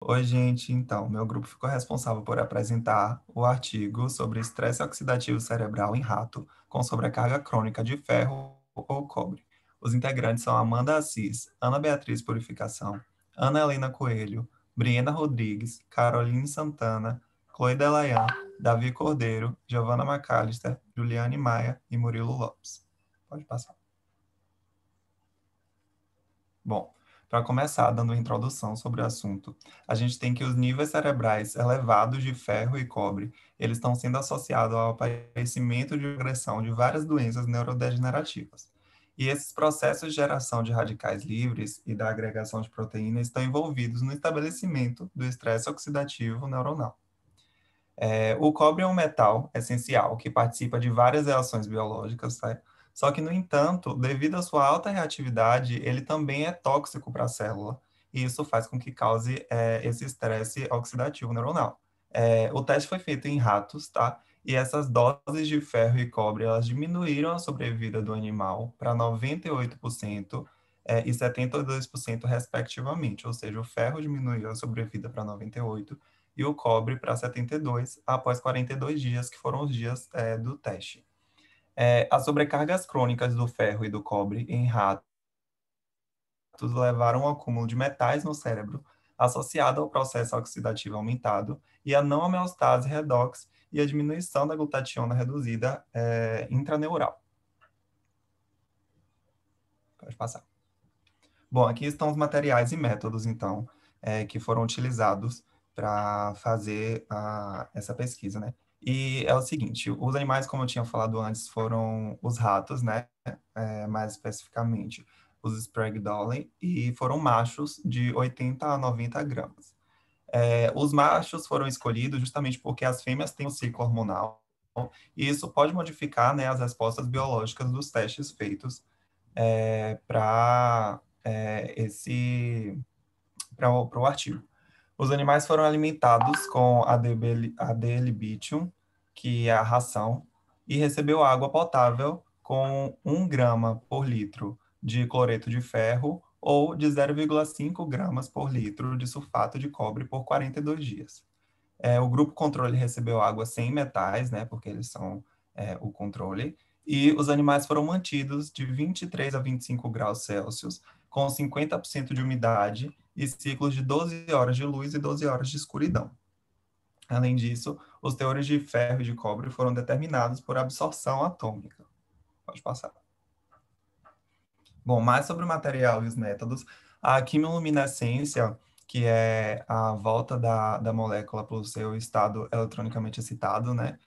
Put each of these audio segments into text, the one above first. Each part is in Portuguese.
Oi, gente. Então, meu grupo ficou responsável por apresentar o artigo sobre estresse oxidativo cerebral em rato com sobrecarga crônica de ferro ou cobre. Os integrantes são Amanda Assis, Ana Beatriz Purificação, Ana Helena Coelho, Briena Rodrigues, Caroline Santana, Chloe Delayan, Davi Cordeiro, Giovanna McAllister, Juliane Maia e Murilo Lopes. Pode passar. Bom, para começar, dando uma introdução sobre o assunto, a gente tem que os níveis cerebrais elevados de ferro e cobre, eles estão sendo associados ao aparecimento de agressão de várias doenças neurodegenerativas. E esses processos de geração de radicais livres e da agregação de proteínas estão envolvidos no estabelecimento do estresse oxidativo neuronal. O cobre é um metal essencial que participa de várias reações biológicas, tá? Só que, no entanto, devido à sua alta reatividade, ele também é tóxico para a célula, e isso faz com que cause esse estresse oxidativo neuronal. O teste foi feito em ratos, tá? E essas doses de ferro e cobre, elas diminuíram a sobrevida do animal para 98% e 72%, respectivamente, ou seja, o ferro diminuiu a sobrevida para 98% e o cobre para 72 após 42 dias, que foram os dias do teste. As sobrecargas crônicas do ferro e do cobre em ratos levaram ao acúmulo de metais no cérebro, associado ao processo oxidativo aumentado, e a não homeostase redox e a diminuição da glutationa reduzida intraneural. Pode passar. Bom, aqui estão os materiais e métodos, então, que foram utilizados para fazer essa pesquisa, né? E é o seguinte, os animais, como eu tinha falado antes, foram os ratos, né? Mais especificamente, os Sprague Dawley, e foram machos de 80 a 90 gramas. Os machos foram escolhidos justamente porque as fêmeas têm um ciclo hormonal, e isso pode modificar, né, as respostas biológicas dos testes feitos para esse para o artigo. Os animais foram alimentados com AD-libitum, que é a ração, e recebeu água potável com 1 grama por litro de cloreto de ferro ou de 0,5 gramas por litro de sulfato de cobre por 42 dias. O grupo controle recebeu água sem metais, né, porque eles são o controle, e os animais foram mantidos de 23 a 25 graus Celsius, com 50% de umidade e ciclos de 12 horas de luz e 12 horas de escuridão. Além disso, os teores de ferro e de cobre foram determinados por absorção atômica. Pode passar. Bom, mais sobre o material e os métodos, a quimiluminescência, que é a volta da molécula para o seu estado eletronicamente excitado, né?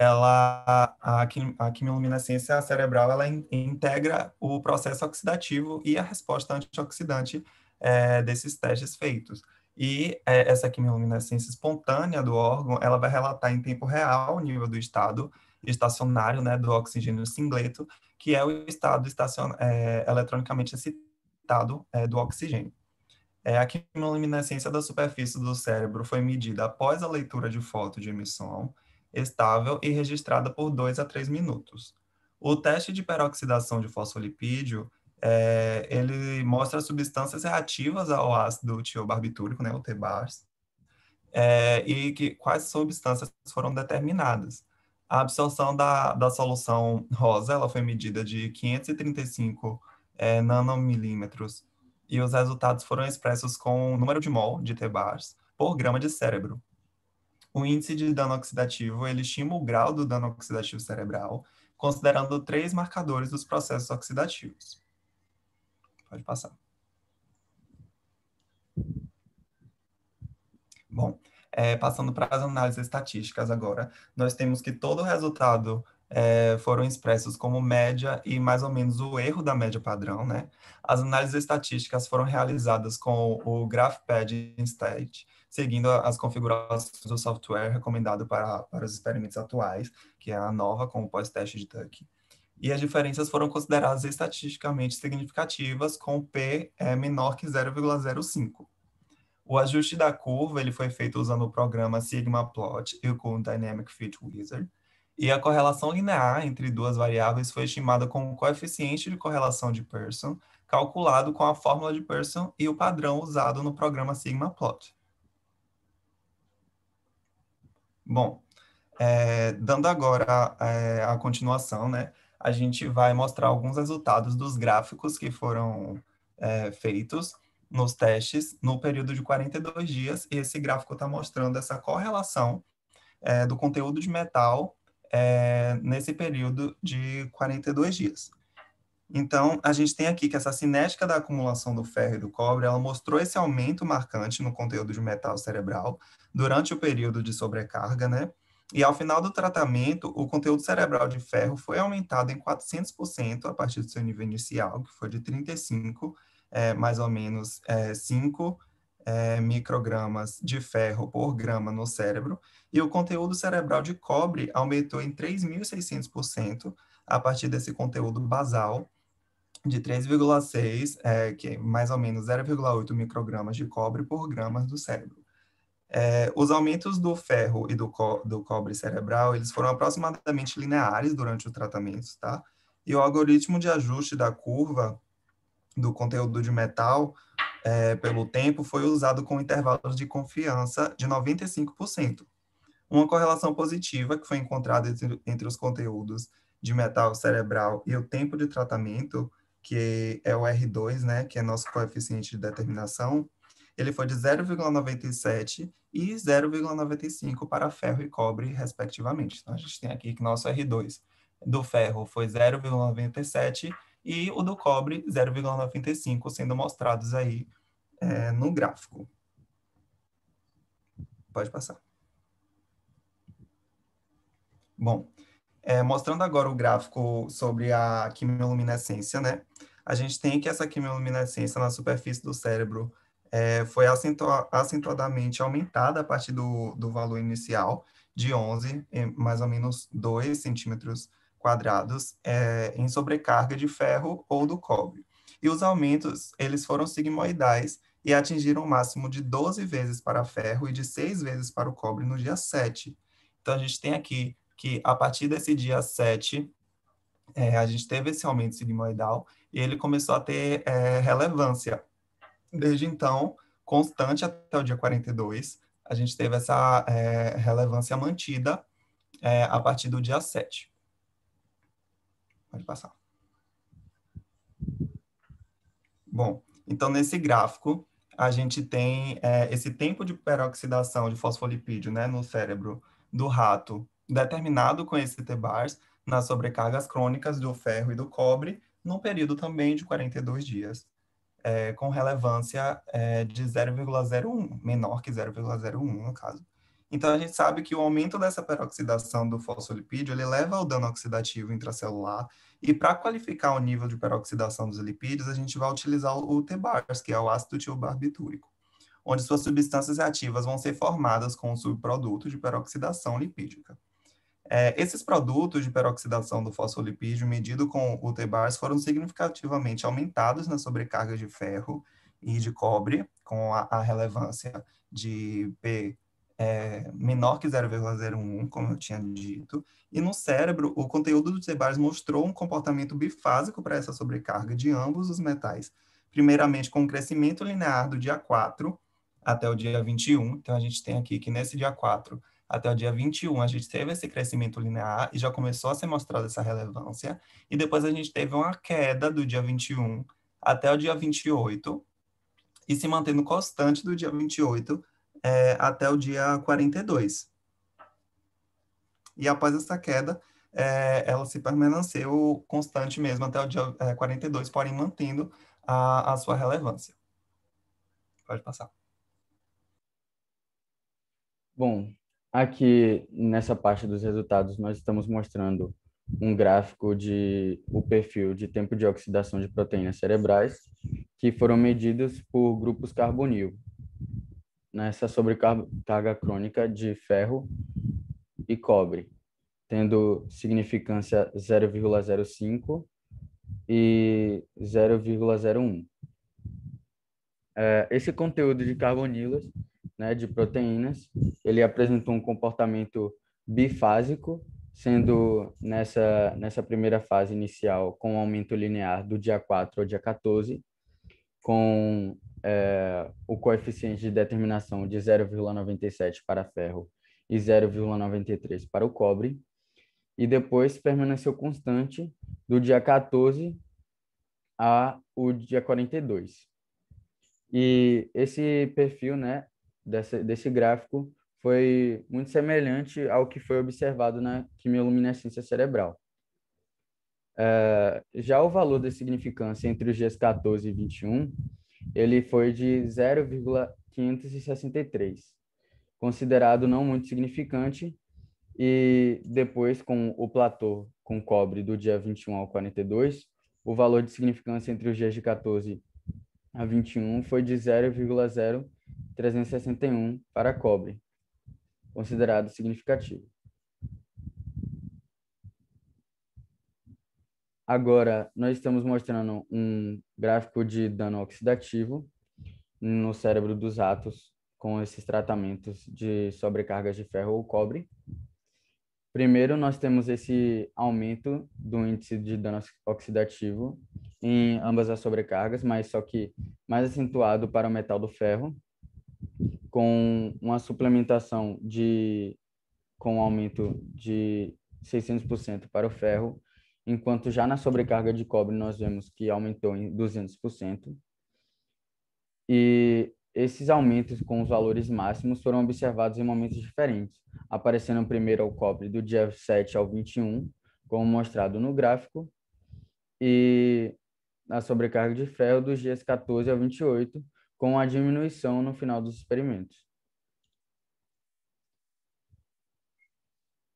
A quimiluminescência cerebral, ela integra o processo oxidativo e a resposta antioxidante desses testes feitos. E essa quimiluminescência espontânea do órgão, ela vai relatar em tempo real o nível do estado estacionário, né, do oxigênio singleto, que é o estado eletronicamente excitado do oxigênio. A quimiluminescência da superfície do cérebro foi medida após a leitura de foto de emissão estável e registrada por 2 a 3 minutos. O teste de peroxidação de fosfolipídio, ele mostra substâncias reativas ao ácido tiobarbitúrico, né, o TBARS, quais substâncias foram determinadas. A absorção da solução rosa, ela foi medida de 535 nanomilímetros e os resultados foram expressos com o número de mol de T-bars por grama de cérebro. O índice de dano oxidativo, ele estima o grau do dano oxidativo cerebral, considerando 3 marcadores dos processos oxidativos. Pode passar. Bom, passando para as análises estatísticas agora, nós temos que todo o resultado foram expressos como média e mais ou menos o erro da média padrão, né? As análises estatísticas foram realizadas com o GraphPad Instate, seguindo as configurações do software recomendado para os experimentos atuais, que é a nova com o pós-teste de Tuck. E as diferenças foram consideradas estatisticamente significativas, com P menor que 0,05. O ajuste da curva ele foi feito usando o programa Sigmaplot e com o Dynamic Fit Wizard, e a correlação linear entre duas variáveis foi estimada com o coeficiente de correlação de Pearson, calculado com a fórmula de Pearson e o padrão usado no programa Sigmaplot. Bom, dando agora a continuação, né, a gente vai mostrar alguns resultados dos gráficos que foram feitos nos testes no período de 42 dias, e esse gráfico está mostrando essa correlação do conteúdo de metal nesse período de 42 dias. Então, a gente tem aqui que essa cinética da acumulação do ferro e do cobre, ela mostrou esse aumento marcante no conteúdo de metal cerebral durante o período de sobrecarga, né? E ao final do tratamento, o conteúdo cerebral de ferro foi aumentado em 400% a partir do seu nível inicial, que foi de 35, mais ou menos 5 microgramas de ferro por grama no cérebro, e o conteúdo cerebral de cobre aumentou em 3.600% a partir desse conteúdo basal, de 3,6, que é mais ou menos 0,8 microgramas de cobre por grama do cérebro. Os aumentos do ferro e do cobre cerebral, eles foram aproximadamente lineares durante o tratamento, tá? E o algoritmo de ajuste da curva do conteúdo de metal pelo tempo foi usado com intervalos de confiança de 95%. Uma correlação positiva que foi encontrada entre os conteúdos de metal cerebral e o tempo de tratamento, que é o R2, né, que é nosso coeficiente de determinação, ele foi de 0,97 e 0,95 para ferro e cobre, respectivamente. Então, a gente tem aqui que nosso R2 do ferro foi 0,97 e o do cobre 0,95, sendo mostrados aí no gráfico. Pode passar. Bom, mostrando agora o gráfico sobre a quimioluminescência, né? A gente tem que essa quimioluminescência na superfície do cérebro foi acentuadamente aumentada a partir do valor inicial de 11, mais ou menos 2 centímetros quadrados, em sobrecarga de ferro ou do cobre. E os aumentos, eles foram sigmoidais e atingiram o máximo de 12 vezes para ferro e de 6 vezes para o cobre no dia 7. Então, a gente tem aqui que a partir desse dia 7, a gente teve esse aumento sigmoidal e ele começou a ter relevância. Desde então, constante até o dia 42, a gente teve essa relevância mantida a partir do dia 7. Pode passar. Bom, então nesse gráfico, a gente tem esse tempo de peroxidação de fosfolipídio, né, no cérebro do rato, determinado com esse T-bars nas sobrecargas crônicas do ferro e do cobre, num período também de 42 dias, com relevância de 0,01, menor que 0,01 no caso. Então, a gente sabe que o aumento dessa peroxidação do fosfolipídio, ele leva ao dano oxidativo intracelular, e para qualificar o nível de peroxidação dos lipídios, a gente vai utilizar o T-bars, que é o ácido tilbarbitúrico, onde suas substâncias ativas vão ser formadas com o subproduto de peroxidação lipídica. Esses produtos de peroxidação do fosfolipídio, medido com o T-bars, foram significativamente aumentados na sobrecarga de ferro e de cobre, com a relevância de P menor que 0,01, como eu tinha dito, e no cérebro, o conteúdo do T-bars mostrou um comportamento bifásico para essa sobrecarga de ambos os metais, primeiramente com um crescimento linear do dia 4 até o dia 21. Então, a gente tem aqui que nesse dia 4 até o dia 21, a gente teve esse crescimento linear e já começou a ser mostrada essa relevância, e depois a gente teve uma queda do dia 21 até o dia 28, e se mantendo constante do dia 28 até o dia 42. E após essa queda, ela se permaneceu constante mesmo até o dia 42, porém mantendo a sua relevância. Pode passar. Bom, aqui nessa parte dos resultados, nós estamos mostrando um gráfico de o perfil de tempo de oxidação de proteínas cerebrais que foram medidos por grupos carbonil nessa sobrecarga crônica de ferro e cobre, tendo significância 0,05 e 0,01. Esse conteúdo de carbonilas, né, de proteínas, ele apresentou um comportamento bifásico, sendo nessa primeira fase inicial com um aumento linear do dia 4 ao dia 14, com o coeficiente de determinação de 0,97 para ferro e 0,93 para o cobre, e depois permaneceu constante do dia 14 a o dia 42. E esse perfil, né, desse gráfico foi muito semelhante ao que foi observado na quimioluminescência cerebral. Já o valor da significância entre os dias 14 e 21, ele foi de 0,563, considerado não muito significante, e depois com o platô com cobre do dia 21 ao 42, o valor de significância entre os dias de 14 a 21 foi de 0,0361 para cobre, considerado significativo. Agora, nós estamos mostrando um gráfico de dano oxidativo no cérebro dos ratos com esses tratamentos de sobrecargas de ferro ou cobre. Primeiro, nós temos esse aumento do índice de dano oxidativo em ambas as sobrecargas, mas só que mais acentuado para o metal do ferro, com uma suplementação com um aumento de 600% para o ferro, enquanto já na sobrecarga de cobre nós vemos que aumentou em 200%. E esses aumentos com os valores máximos foram observados em momentos diferentes, aparecendo primeiro ao cobre do dia 7 ao 21, como mostrado no gráfico, e a sobrecarga de ferro dos dias 14 ao 28, com a diminuição no final dos experimentos.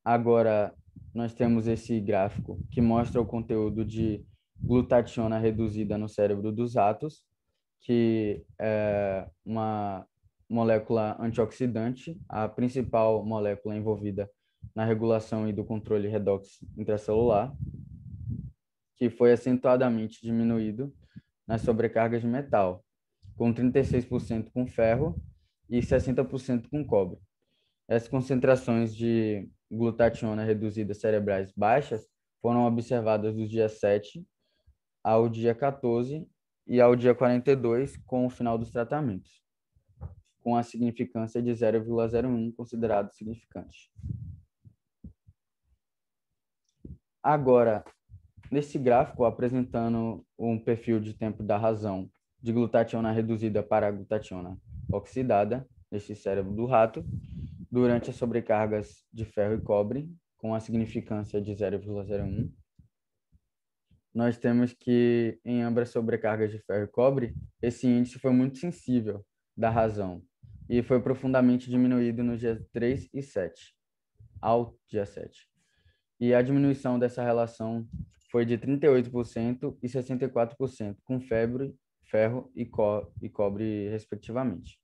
Agora, nós temos esse gráfico que mostra o conteúdo de glutationa reduzida no cérebro dos ratos, que é uma molécula antioxidante, a principal molécula envolvida na regulação e do controle redox intracelular, que foi acentuadamente diminuído nas sobrecargas de metal, com 36% com ferro e 60% com cobre. Essas concentrações de glutationa reduzida cerebrais baixas foram observadas dos dias 7 ao dia 14 e ao dia 42 com o final dos tratamentos, com a significância de 0,01 considerado significante. Agora, nesse gráfico, apresentando um perfil de tempo da razão de glutationa reduzida para glutationa oxidada, neste cérebro do rato, durante as sobrecargas de ferro e cobre, com a significância de 0,01. Nós temos que, em ambas as sobrecargas de ferro e cobre, esse índice foi muito sensível da razão e foi profundamente diminuído nos dias 3 e 7, ao dia 7. E a diminuição dessa relação foi de 38% e 64% com ferro e cobre, respectivamente.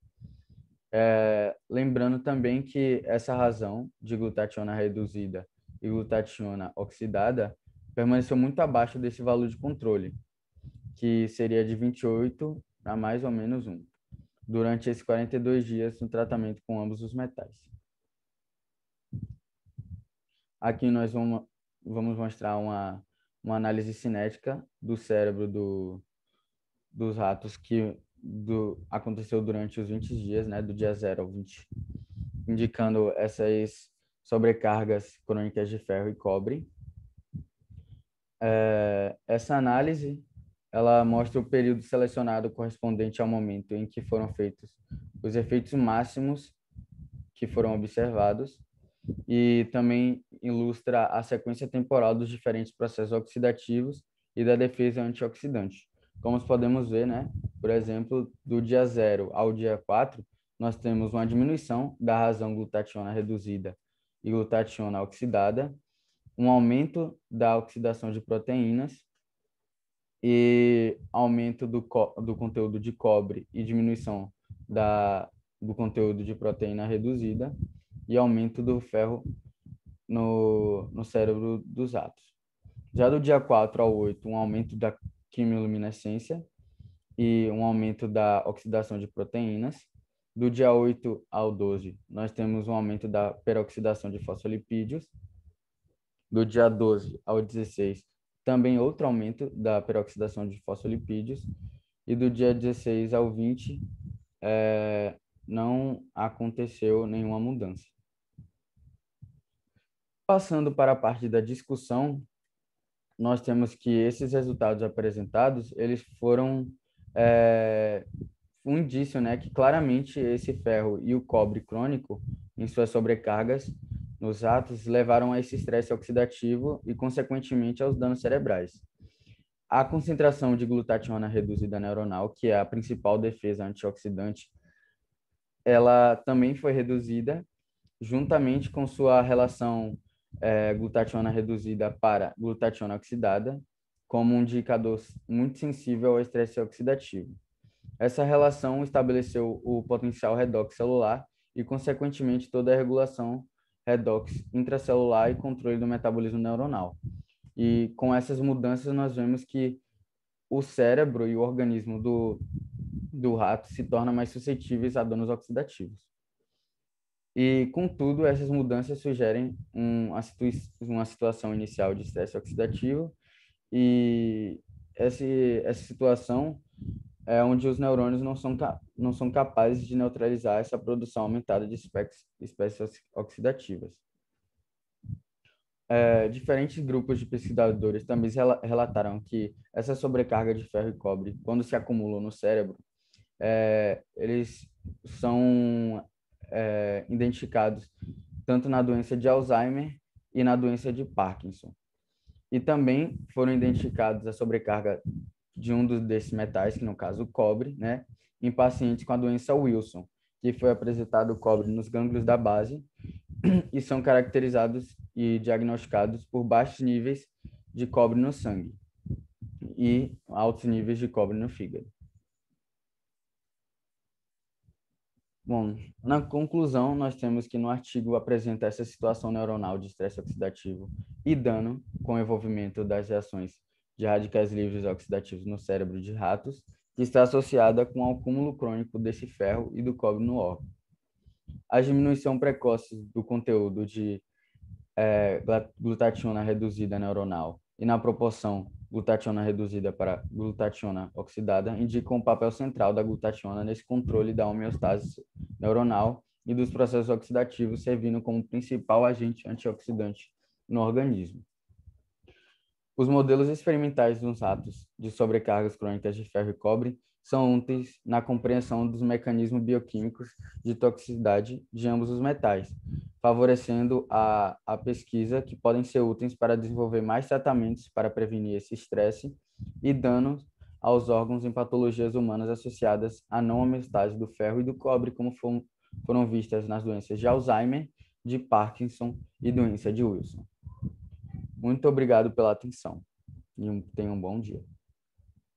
Lembrando também que essa razão de glutationa reduzida e glutationa oxidada permaneceu muito abaixo desse valor de controle, que seria de 28 a mais ou menos 1, durante esses 42 dias no tratamento com ambos os metais. Aqui nós vamos mostrar uma análise cinética do cérebro dos ratos que aconteceu durante os 20 dias, né, do dia 0 ao 20, indicando essas sobrecargas crônicas de ferro e cobre. Essa análise ela mostra o período selecionado correspondente ao momento em que foram feitos os efeitos máximos que foram observados e também ilustra a sequência temporal dos diferentes processos oxidativos e da defesa antioxidante. Como podemos ver, né, por exemplo, do dia 0 ao dia 4, nós temos uma diminuição da razão glutationa reduzida e glutationa oxidada, um aumento da oxidação de proteínas e aumento do conteúdo de cobre e diminuição do conteúdo de proteína reduzida e aumento do ferro no cérebro dos ratos. Já do dia 4 ao 8, um aumento da quimioluminescência e um aumento da oxidação de proteínas. Do dia 8 ao 12, nós temos um aumento da peroxidação de fosfolipídios. Do dia 12 ao 16, também outro aumento da peroxidação de fosfolipídios. E do dia 16 ao 20, não aconteceu nenhuma mudança. Passando para a parte da discussão, nós temos que esses resultados apresentados, eles foram um indício, né, que claramente esse ferro e o cobre crônico, em suas sobrecargas nos ratos, levaram a esse estresse oxidativo e, consequentemente, aos danos cerebrais. A concentração de glutationa reduzida neuronal, que é a principal defesa antioxidante, ela também foi reduzida, juntamente com sua relação glutationa reduzida para glutationa oxidada, como um indicador muito sensível ao estresse oxidativo. Essa relação estabeleceu o potencial redox celular e, consequentemente, toda a regulação redox intracelular e controle do metabolismo neuronal. E com essas mudanças, nós vemos que o cérebro e o organismo do rato se tornam mais suscetíveis a danos oxidativos. E, contudo, essas mudanças sugerem uma situação inicial de estresse oxidativo e essa situação é onde os neurônios não são capazes de neutralizar essa produção aumentada de espécies oxidativas. Diferentes grupos de pesquisadores também relataram que essa sobrecarga de ferro e cobre, quando se acumulam no cérebro, eles são identificados tanto na doença de Alzheimer e na doença de Parkinson. E também foram identificados a sobrecarga de um desses metais, que no caso o cobre, né, em pacientes com a doença Wilson, que foi apresentado o cobre nos gânglios da base e são caracterizados e diagnosticados por baixos níveis de cobre no sangue e altos níveis de cobre no fígado. Bom, na conclusão, nós temos que no artigo apresenta essa situação neuronal de estresse oxidativo e dano com o envolvimento das reações de radicais livres oxidativos no cérebro de ratos, que está associada com o acúmulo crônico desse ferro e do cobre no órgão. A diminuição precoce do conteúdo de glutationa reduzida neuronal e na proporção glutationa reduzida para glutationa oxidada indicam um papel central da glutationa nesse controle da homeostase neuronal e dos processos oxidativos, servindo como principal agente antioxidante no organismo. Os modelos experimentais dos ratos de sobrecargas crônicas de ferro e cobre são úteis na compreensão dos mecanismos bioquímicos de toxicidade de ambos os metais, favorecendo a pesquisa que podem ser úteis para desenvolver mais tratamentos para prevenir esse estresse e danos aos órgãos em patologias humanas associadas à não homeostase do ferro e do cobre, como foram vistas nas doenças de Alzheimer, de Parkinson e doença de Wilson. Muito obrigado pela atenção e tenham um bom dia.